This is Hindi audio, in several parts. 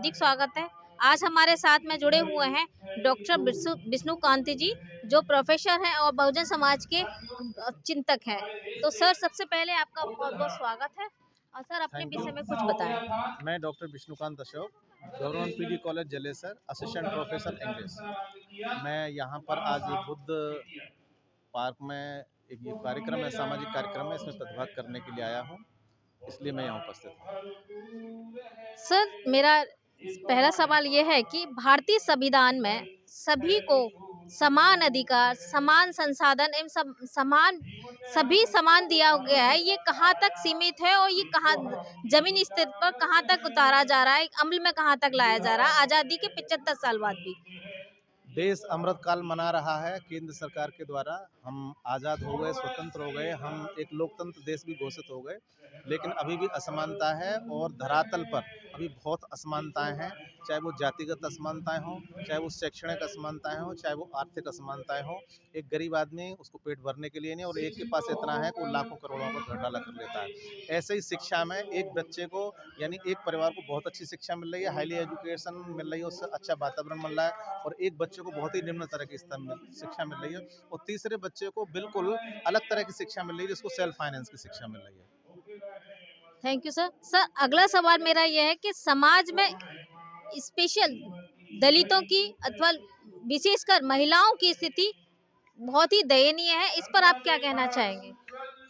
हार्दिक स्वागत है। आज हमारे साथ में जुड़े हुए हैं डॉक्टर विष्णु कांति जी, जो प्रोफेसर हैं और बहुजन समाज के चिंतक हैं। तो सर, सबसे पहले आपका बहुत बहुत स्वागत है और सर अपने थैंक यू। विषय में कुछ बताएं। मैं doctor Vishnukant Ashok, government PG college Jalesar, assistant professor English. मैं यहाँ पर आज बुद्ध पार्क में एक ये कार्यक्रम है, सामाजिक कार्यक्रम है, इसमें प्रतिभाग करने के लिए आया हूँ, इसलिए मैं यहाँ उपस्थित हूँ। सर, मेरा पहला सवाल ये है कि भारतीय संविधान में सभी को समान अधिकार, समान संसाधन एवं सभी समान दिया गया है। ये कहाँ तक सीमित है और ये कहाँ जमीनी स्तर पर कहाँ तक उतारा जा रहा है, अमल में कहाँ तक लाया जा रहा है आज़ादी के 75 साल बाद भी? देश अमृत काल मना रहा है केंद्र सरकार के द्वारा। हम आज़ाद हो गए, स्वतंत्र हो गए, हम एक लोकतंत्र देश भी घोषित हो गए, लेकिन अभी भी असमानता है और धरातल पर अभी बहुत असमानताएं हैं। चाहे वो जातिगत असमानताएं हों, चाहे वो शैक्षणिक असमानताएं हों, चाहे वो आर्थिक असमानताएं हों। एक गरीब आदमी उसको पेट भरने के लिए नहीं, और एक के पास इतना है कि वो लाखों करोड़ों का घोटाला कर लेता है। ऐसे ही शिक्षा में एक बच्चे को, यानी एक परिवार को बहुत अच्छी शिक्षा मिल रही है, हाईली एजुकेशन मिल रही है, उससे अच्छा वातावरण मिल रहा है, और एक बच्चे को बहुत ही निम्न तरह की स्तर में शिक्षा मिल रही है, और तीसरे बच्चे को बिल्कुल अलग तरह की शिक्षा मिल रही है, जिसको सेल्फ फाइनेंस की शिक्षा मिल रही है। Thank you sir. सर, अगला सवाल मेरा यह है कि समाज में स्पेशल दलितों की अथवा विशेषकर महिलाओं की स्थिति बहुत ही दयनीय है। इस पर आप क्या कहना चाहेंगे?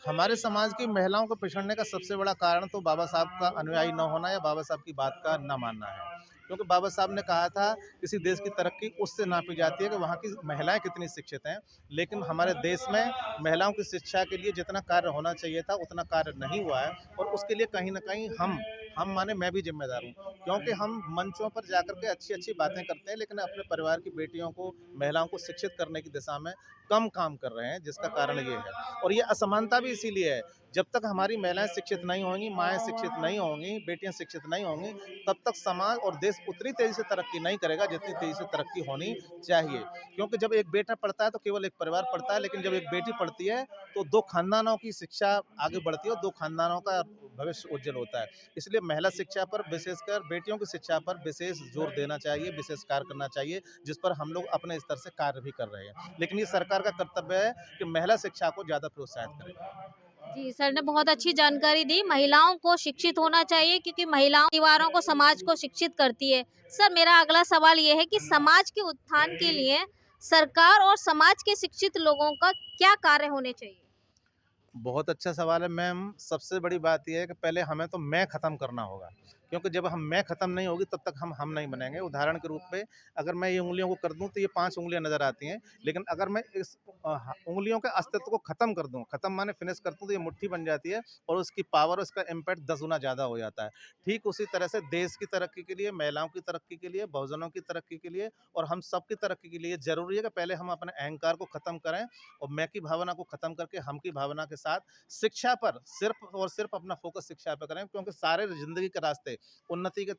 हमारे समाज की महिलाओं को पिछड़ने का सबसे बड़ा कारण तो बाबा साहब का अनुयायी न होना या बाबा साहब की बात का न मानना है। क्योंकि बाबा साहब ने कहा था, किसी देश की तरक्की उससे नापी जाती है कि वहाँ की महिलाएं कितनी शिक्षित हैं। लेकिन हमारे देश में महिलाओं की शिक्षा के लिए जितना कार्य होना चाहिए था उतना कार्य नहीं हुआ है, और उसके लिए कहीं ना कहीं हम माने मैं भी जिम्मेदार हूँ। क्योंकि हम मंचों पर जाकर के अच्छी अच्छी बातें करते हैं, लेकिन अपने परिवार की बेटियों को, महिलाओं को शिक्षित करने की दिशा में कम काम कर रहे हैं, जिसका कारण ये है। और ये असमानता भी इसीलिए है, जब तक हमारी महिलाएं शिक्षित नहीं होंगी, माएँ शिक्षित नहीं होंगी, बेटियां शिक्षित नहीं होंगी, तब तक समाज और देश उतनी तेजी से तरक्की नहीं करेगा जितनी तेजी से तरक्की होनी चाहिए। क्योंकि जब एक बेटा पढ़ता है तो केवल एक परिवार पढ़ता है, लेकिन जब एक बेटी पढ़ती है तो 2 खानदानों की शिक्षा आगे बढ़ती है और 2 खानदानों का भविष्य उज्जवल होता है। इसलिए महिला शिक्षा पर, विशेषकर बेटियों की शिक्षा पर विशेष जोर देना चाहिए, विशेष कार्य करना चाहिए, जिस पर हम लोग अपने स्तर से कार्य भी कर रहे हैं। लेकिन ये सरकार का कर्तव्य है कि महिला शिक्षा को ज़्यादा प्रोत्साहित करें। जी, सर ने बहुत अच्छी जानकारी दी। महिलाओं को शिक्षित होना चाहिए क्योंकि महिलाओं परिवारों को, समाज को शिक्षित करती है। सर, मेरा अगला सवाल ये है कि समाज के उत्थान के लिए सरकार और समाज के शिक्षित लोगों का क्या कार्य होने चाहिए? बहुत अच्छा सवाल है मैम। सबसे बड़ी बात ये है कि पहले हमें तो मैं ख़त्म करना होगा, क्योंकि जब हम मैं ख़त्म नहीं होगी तब तक हम नहीं बनेंगे। उदाहरण के रूप में, अगर मैं ये उँगलियों को कर दूं तो ये 5 उँगलियां नज़र आती हैं, लेकिन अगर मैं इस उँगलियों के अस्तित्व को ख़त्म कर दूं, ख़त्म माने फिनिश कर दूं, तो ये मुट्ठी बन जाती है और उसकी पावर, उसका इम्पैक्ट 10 गुना ज़्यादा हो जाता है। ठीक उसी तरह से देश की तरक्की के लिए, महिलाओं की तरक्की के लिए, बहुजनों की तरक्की के लिए और हम सब की तरक्की के लिए ज़रूरी है कि पहले हम अपने अहंकार को ख़त्म करें और मैं की भावना को ख़त्म करके हम की भावना के साथ शिक्षा पर सिर्फ और सिर्फ अपना फोकस शिक्षा पर करें। क्योंकि सारे ज़िंदगी के रास्ते, उन्नति के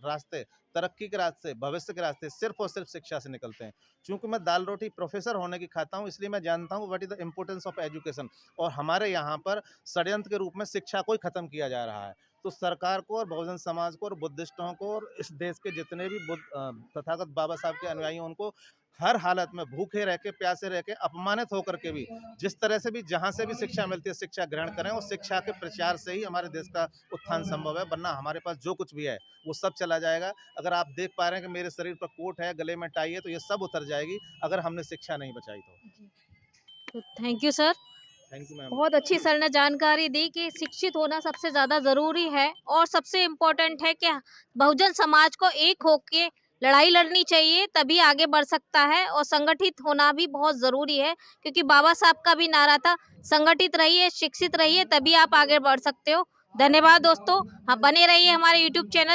रास्ते, तरक्की के रास्ते, भविष्य के रास्ते सिर्फ और सिर्फ शिक्षा से निकलते हैं। चूँकि मैं दाल रोटी प्रोफ़ेसर होने की खाता हूँ, इसलिए मैं जानता हूँ what is the importance of education, और हमारे यहाँ पर षड्यंत्र के रूप में शिक्षा को ही खत्म किया जा रहा है। तो सरकार को और बहुजन समाज को और बुद्धिस्टों को और इस देश के जितने भी तथागत बाबा साहब के अनुयायी हैं, उनको हर हालत में भूखे रह के, प्यासे रह के, अपमानित होकर के भी, जिस तरह से भी, जहाँ से भी शिक्षा मिलती है, शिक्षा ग्रहण करें, और शिक्षा के प्रचार से ही हमारे देश का उत्थान संभव है। वरना हमारे पास जो कुछ भी है वो सब चला जाएगा। अगर आप देख पा रहे हैं कि मेरे शरीर पर कोट है, गले में टाई है, तो ये सब उतर जाएगी अगर हमने शिक्षा नहीं बचाई तो। तो thank you sir. Thank you ma'am. बहुत अच्छी सर ने जानकारी दी कि शिक्षित होना सबसे ज़्यादा ज़रूरी है और सबसे इम्पोर्टेंट है कि बहुजन समाज को एक होके लड़ाई लड़नी चाहिए, तभी आगे बढ़ सकता है, और संगठित होना भी बहुत ज़रूरी है क्योंकि बाबा साहब का भी नारा था, संगठित रहिए, शिक्षित रहिए, तभी आप आगे बढ़ सकते हो। धन्यवाद दोस्तों। हाँ, बने रहिए हमारे यूट्यूब चैनल